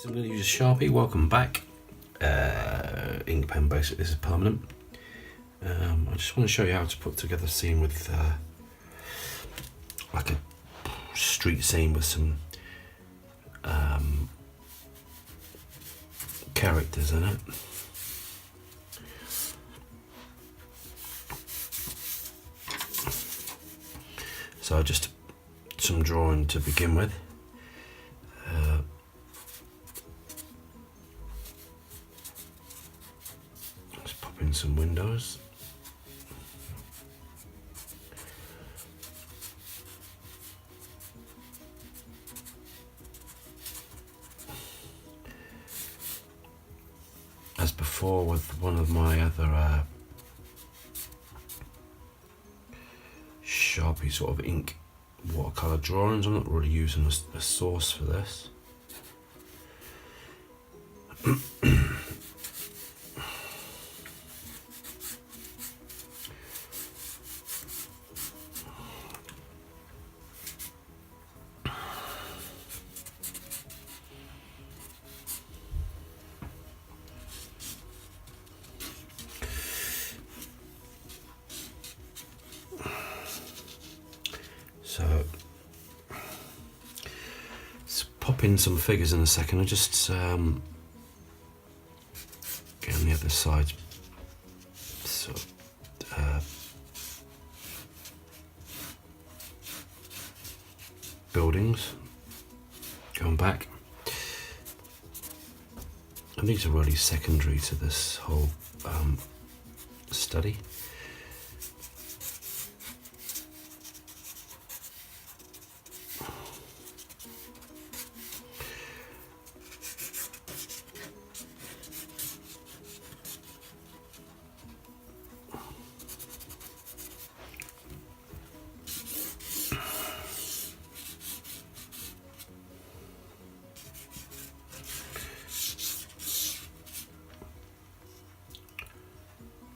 So I'm going to use a Sharpie. Welcome back. Ink pen, basically. This is permanent. I just want to show you how to put together a scene with like a street scene with some characters in it. So just some drawing to begin with. Let's pop in some windows. As before with one of my other Sharpie sort of ink watercolor drawings, I'm not really using a source for this. So, let's pop in some figures in a second. I'll just get on the other side. So, buildings, going back. And these are really secondary to this whole study.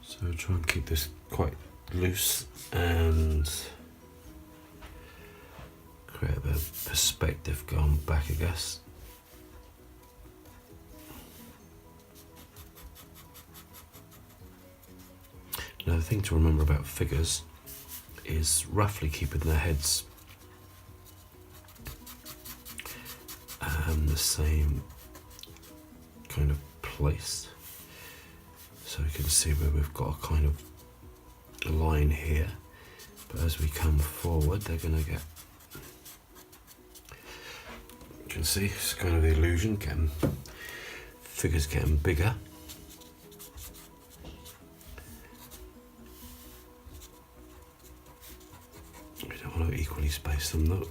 So try and keep this quite loose and create a bit of perspective going back, I guess. Now the thing to remember about figures is roughly keeping their heads the same kind of place. So you can see where we've got a kind of a line here, but as we come forward, they're going to get, you can see it's kind of the illusion, figures getting bigger. We don't want to equally space them though.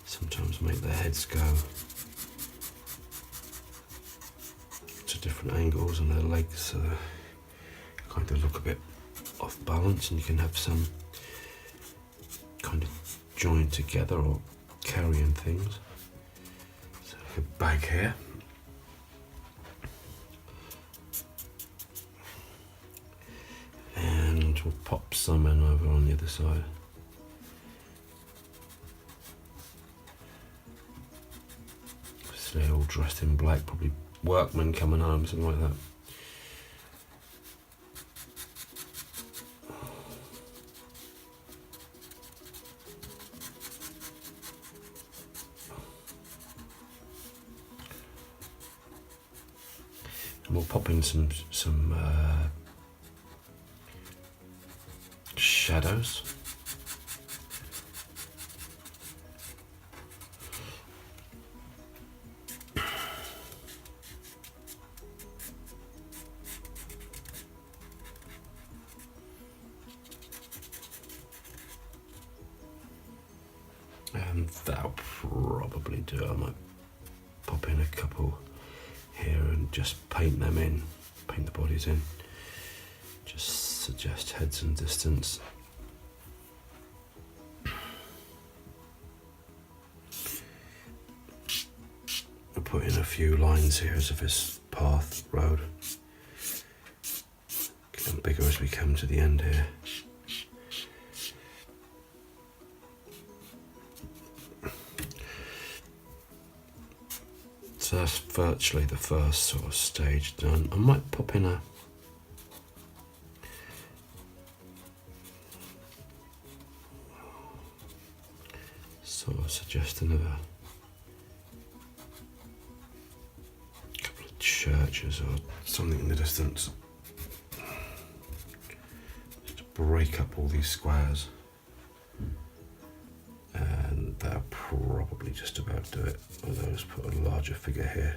Sometimes make their heads go to different angles and their legs, so they kind of look a bit off balance, and you can have some kind of joined together or carrying things. So like a bag here. And we'll pop some in over on the other side. They're all dressed in black, probably workmen coming home, something like that. And we'll pop in some shadows. And that'll probably do. I might pop in a couple here and just paint them in, paint the bodies in. Just suggest heads and distance. I'll put in a few lines here as if it's path, road. Getting bigger as we come to the end here. virtually the first sort of stage done. I might pop in a sort of suggesting of a couple of churches or something in the distance, just to break up all these squares, and that'll probably just about do it. Although let's put a larger figure here.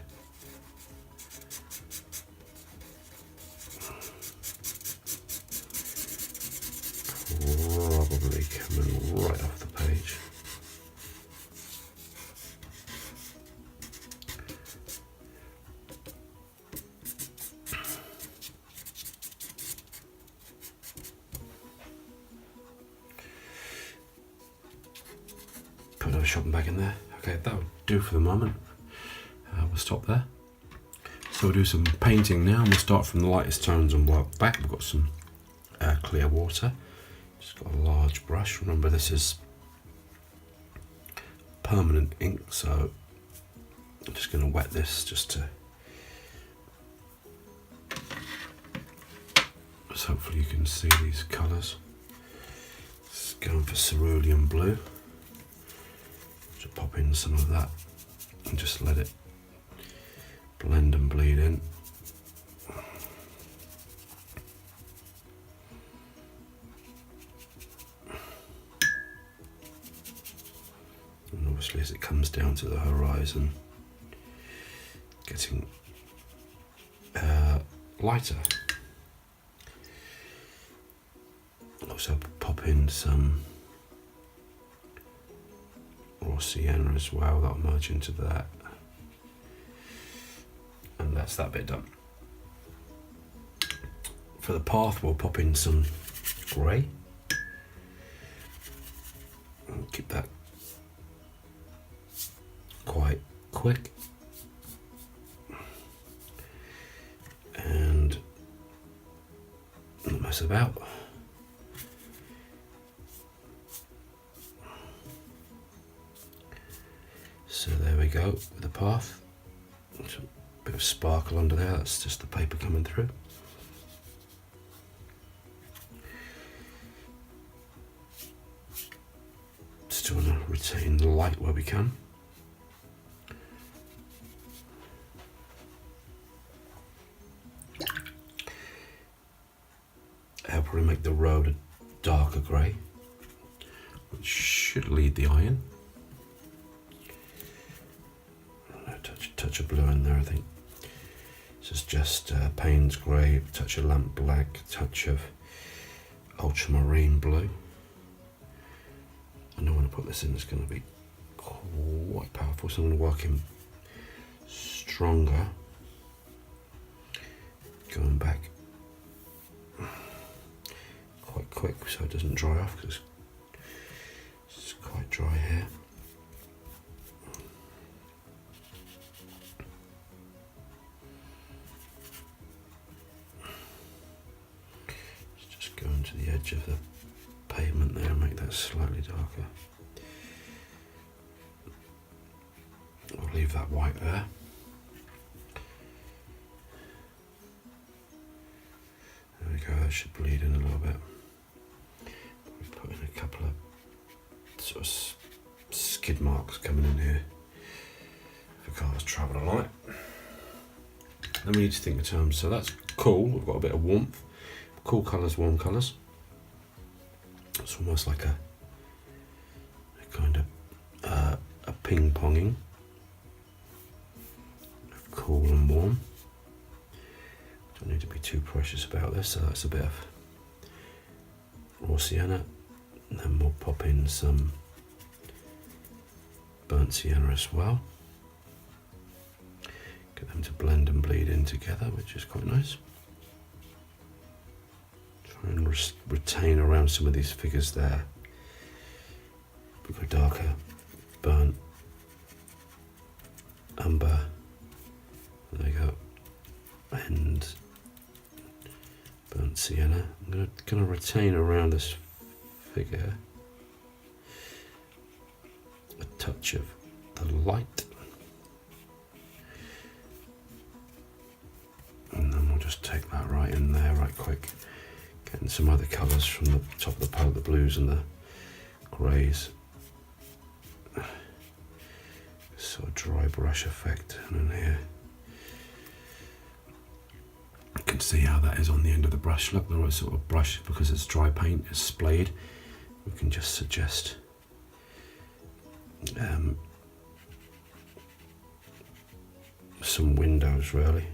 Probably coming right off the page. Put another shopping bag in there. Okay, that'll do for the moment. We'll stop there. So we'll do some painting now, and we'll start from the lightest tones and work back. We've got some clear water. Just got a large brush. Remember, this is permanent ink, so I'm just going to wet this just to, so hopefully you can see these colours. Just going for cerulean blue. Just pop in some of that and just let it blend and bleed in. And obviously as it comes down to the horizon, getting lighter. Also pop in some raw sienna as well, that'll merge into that. And that's that bit done. For the path, we'll pop in some grey. And keep that quite quick. And not mess about. So there we go with the path. There's a bit of sparkle under there, that's just the paper coming through. Still want to retain the light where we can. I'll probably make the road a darker grey, which should lead the eye in. Touch of blue in there, I think. This is just Payne's grey, touch of lamp black, touch of ultramarine blue. I know when I put this in, it's going to be quite powerful, so I'm going to work in stronger, going back quite quick so it doesn't dry off, because it's quite dry here. Going to the edge of the pavement there and make that slightly darker. I'll leave that white there. There we go, that should bleed in a little bit. We put in a couple of sort of skid marks coming in here for cars travelling along it. Then we need to think in terms, so that's cool, we've got a bit of warmth. Cool colours, warm colours. It's almost like a kind of a ping-ponging of cool and warm. Don't need to be too precious about this, so that's a bit of raw sienna. And then we'll pop in some burnt sienna as well. Get them to blend and bleed in together, which is quite nice. And retain around some of these figures there. We've got darker, burnt, umber, there you go, and burnt sienna. I'm going to retain around this figure a touch of the light. just take that right in there right quick. Getting some other colours from the top of the palette, the blues and the greys. Sort of dry brush effect, and then here you can see how that is on the end of the brush. Look, the right sort of brush, because it's dry paint, it's splayed. We can just suggest some windows really.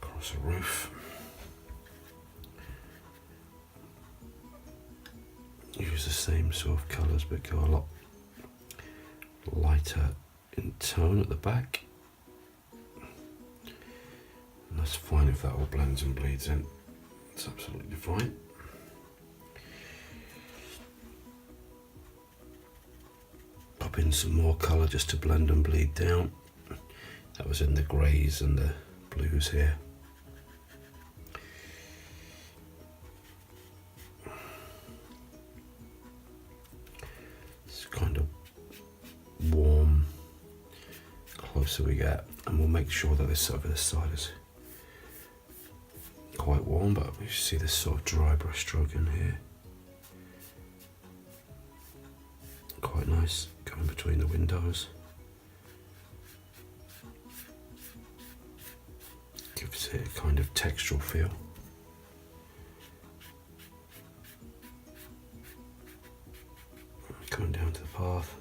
Across a roof. Use the same sort of colours but go a lot lighter in tone at the back. And that's fine if that all blends and bleeds in. It's absolutely fine. Pop in some more colour just to blend and bleed down. That was in the greys and the blues here. It's kind of warm, closer we get, and we'll make sure that this over this side is quite warm, but we see this sort of dry brush stroke in here. Quite nice, going between the windows. Gives it a kind of textural feel. Coming down to the path.